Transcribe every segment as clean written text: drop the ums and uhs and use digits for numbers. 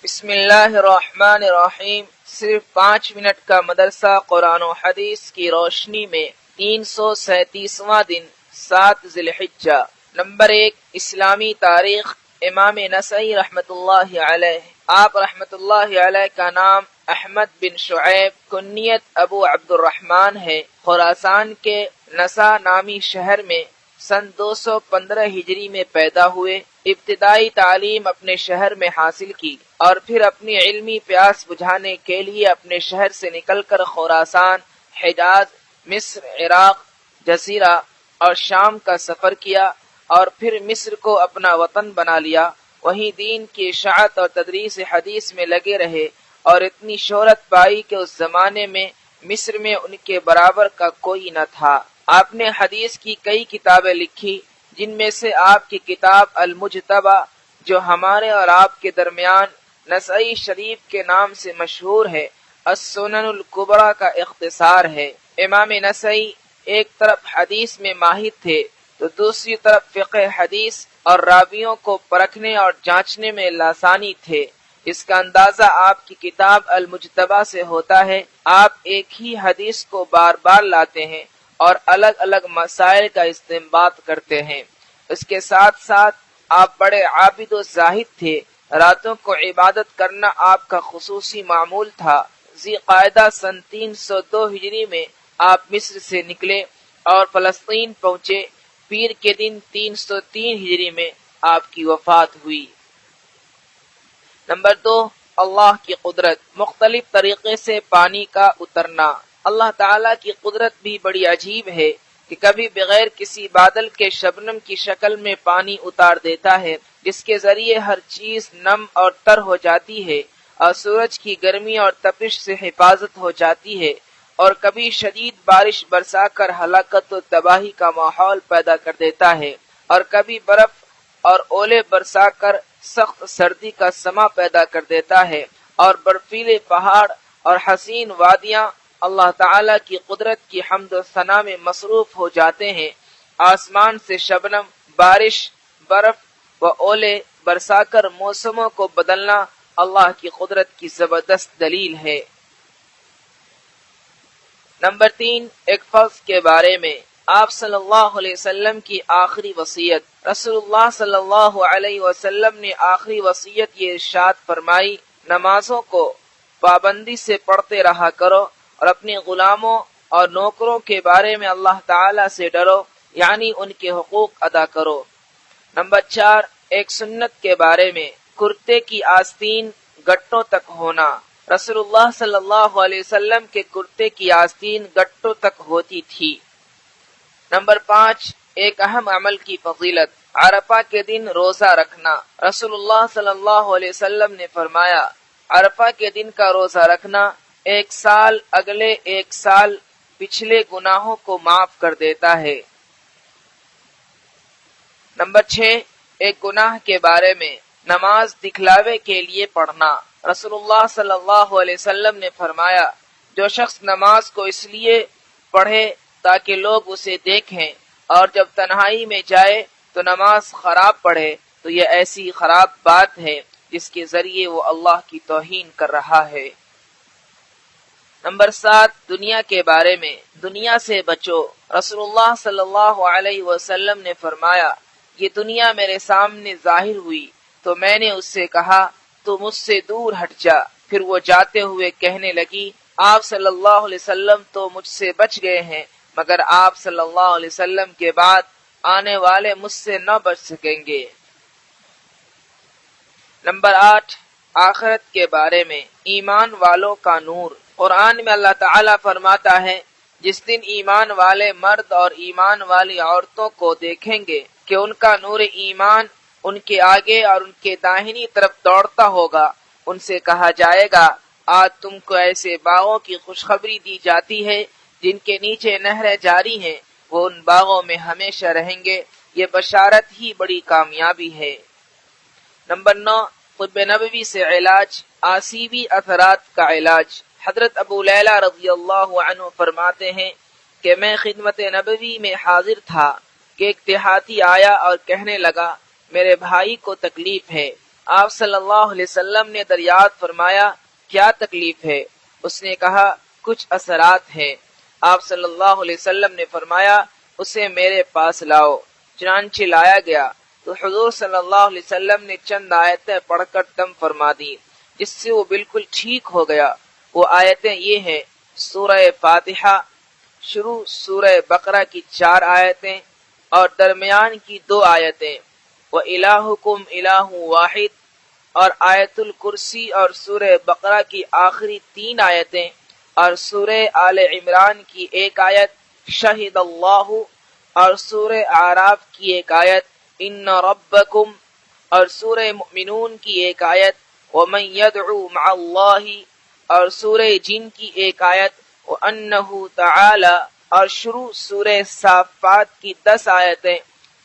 بسم اللہ الرحمن الرحیم۔ صرف 5 منٹ کا مدرسہ قرآن و حدیث کی روشنی میں 337واں دن 7 ذی الحجہ۔ نمبر 1، اسلامی تاریخ۔ امام نسائی رحمۃ اللہ علیہ، آپ رحمۃ اللہ علیہ کا نام احمد بن شعیب، کنیت ابو عبد الرحمن ہے۔ خراسان کے نسا نامی شہر میں سن 215 ہجری میں پیدا ہوئے۔ ابتدائی تعلیم اپنے شہر میں حاصل کی اور پھر اپنی علمی پیاس بجھانے کے لیے اپنے شہر سے نکل کر خراسان، حجاز، مصر، عراق، جزیرہ اور شام کا سفر کیا اور پھر مصر کو اپنا وطن بنا لیا۔ وہیں دین کی اشاعت اور تدریس حدیث میں لگے رہے اور اتنی شہرت پائی کہ اس زمانے میں مصر میں ان کے برابر کا کوئی نہ تھا۔ آپ نے حدیث کی کئی کتابیں لکھی، جن میں سے آپ کی کتاب المجتبی، جو ہمارے اور آپ کے درمیان نسائی شریف کے نام سے مشہور ہے، السنن الکبریٰ کا اختصار ہے۔ امام نسائی ایک طرف حدیث میں ماہر تھے تو دوسری طرف فقہ حدیث اور راویوں کو پرکھنے اور جانچنے میں لاسانی تھے۔ اس کا اندازہ آپ کی کتاب المجتبی سے ہوتا ہے۔ آپ ایک ہی حدیث کو بار بار لاتے ہیں اور الگ الگ مسائل کا استنباط کرتے ہیں۔ اس کے ساتھ ساتھ آپ بڑے عابد و زاہد تھے۔ راتوں کو عبادت کرنا آپ کا خصوصی معمول تھا۔ ذی قعدہ سن 302 ہجری میں آپ مصر سے نکلے اور فلسطین پہنچے۔ پیر کے دن 303 ہجری میں آپ کی وفات ہوئی۔ نمبر 2، اللہ کی قدرت۔ مختلف طریقے سے پانی کا اترنا۔ اللہ تعالیٰ کی قدرت بھی بڑی عجیب ہے کہ کبھی بغیر کسی بادل کے شبنم کی شکل میں پانی اتار دیتا ہے، جس کے ذریعے ہر چیز نم اور تر ہو جاتی ہے اور سورج کی گرمی اور تپش سے حفاظت ہو جاتی ہے، اور کبھی شدید بارش برسا کر ہلاکت و تباہی کا ماحول پیدا کر دیتا ہے، اور کبھی برف اور اولے برسا کر سخت سردی کا سما پیدا کر دیتا ہے، اور برفیلے پہاڑ اور حسین وادیاں اللہ تعالیٰ کی قدرت کی حمد و ثنا میں مصروف ہو جاتے ہیں۔ آسمان سے شبنم، بارش، برف و اولے برسا کر موسموں کو بدلنا اللہ کی قدرت کی زبردست دلیل ہے۔ نمبر 3، ایک فرض کے بارے میں۔ آپ صلی اللہ علیہ وسلم کی آخری وصیت۔ رسول اللہ صلی اللہ علیہ وسلم نے آخری وصیت یہ ارشاد فرمائی، نمازوں کو پابندی سے پڑھتے رہا کرو اور اپنے غلاموں اور نوکروں کے بارے میں اللہ تعالیٰ سے ڈرو، یعنی ان کے حقوق ادا کرو۔ نمبر 4، ایک سنت کے بارے میں۔ کرتے کی آستین گٹوں تک ہونا۔ رسول اللہ صلی اللہ علیہ وسلم کے کرتے کی آستین گٹوں تک ہوتی تھی۔ نمبر 5، ایک اہم عمل کی فضیلت۔ عرفہ کے دن روزہ رکھنا۔ رسول اللہ صلی اللہ علیہ وسلم نے فرمایا، عرفہ کے دن کا روزہ رکھنا ایک سال اگلے ایک سال پچھلے گناہوں کو معاف کر دیتا ہے۔ نمبر 6، ایک گناہ کے بارے میں۔ نماز دکھلاوے کے لیے پڑھنا۔ رسول اللہ صلی اللہ علیہ وسلم نے فرمایا، جو شخص نماز کو اس لیے پڑھے تاکہ لوگ اسے دیکھیں اور جب تنہائی میں جائے تو نماز خراب پڑھے تو یہ ایسی خراب بات ہے جس کے ذریعے وہ اللہ کی توہین کر رہا ہے۔ نمبر 7، دنیا کے بارے میں۔ دنیا سے بچو۔ رسول اللہ صلی اللہ علیہ وسلم نے فرمایا، یہ دنیا میرے سامنے ظاہر ہوئی تو میں نے اس سے کہا، تو مجھ سے دور ہٹ جا۔ پھر وہ جاتے ہوئے کہنے لگی، آپ صلی اللہ علیہ وسلم تو مجھ سے بچ گئے ہیں، مگر آپ صلی اللہ علیہ وسلم کے بعد آنے والے مجھ سے نہ بچ سکیں گے۔ نمبر 8، آخرت کے بارے میں۔ ایمان والوں کا نور۔ قرآن میں اللہ تعالیٰ فرماتا ہے، جس دن ایمان والے مرد اور ایمان والی عورتوں کو دیکھیں گے کہ ان کا نور ایمان ان کے آگے اور ان کے داہنی طرف دوڑتا ہوگا، ان سے کہا جائے گا، آج تم کو ایسے باغوں کی خوشخبری دی جاتی ہے جن کے نیچے نہریں جاری ہیں، وہ ان باغوں میں ہمیشہ رہیں گے۔ یہ بشارت ہی بڑی کامیابی ہے۔ نمبر 9، طب نبوی سے علاج۔ آسیبی اثرات کا علاج۔ حضرت ابو لیلہ رضی اللہ عنہ فرماتے ہیں کہ میں خدمت نبوی میں حاضر تھا کہ ایک دیہاتی آیا اور کہنے لگا، میرے بھائی کو تکلیف ہے۔ آپ صلی اللہ علیہ وسلم نے دریافت فرمایا کیا تکلیف ہے؟ اس نے کہا کچھ اثرات ہیں۔ آپ صلی اللہ علیہ وسلم نے فرمایا اسے میرے پاس لاؤ۔ چنانچہ لایا گیا تو حضور صلی اللہ علیہ وسلم نے چند آیتیں پڑھ کر دم فرما دی جس سے وہ بالکل ٹھیک ہو گیا۔ وہ آیتیں یہ ہیں: سورہ فاتحہ، شروع سورہ بقرہ کی 4 آیتیں اور درمیان کی 2 آیتیں، وَإِلَٰهُكُمْ إِلَٰهٌ وَاحِدٌ، اور آیت الکرسی اور سورہ بقرہ کی آخری 3 آیتیں اور سورہ آل عمران کی 1 آیت شہد اللہ، اور سورہ اعراف کی 1 آیت ان ربکم، اور سورہ مؤمنون کی 1 آیت ومن يدعو مع اللہ، اور سورہ جن کی 1 آیت وانہ تعالی، اور شروع سورہ صافات کی 10 آیتیں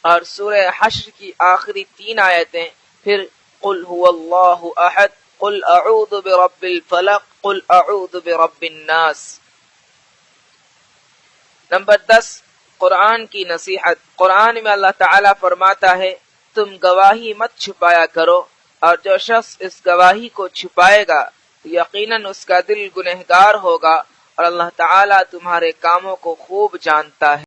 اور سورہ حشر کی آخری 3 آیتیں، پھر قل هو اللہ احد، قل اعوذ برب الفلق، قل اعوذ برب الناس۔ نمبر 10، قرآن کی نصیحت۔ قرآن میں اللہ تعالیٰ فرماتا ہے تم گواہی مت چھپایا کرو، اور جو شخص اس گواہی کو چھپائے گا تو یقیناً اس کا دل گنہگار ہوگا، اور اللہ تعالیٰ تمہارے کاموں کو خوب جانتا ہے۔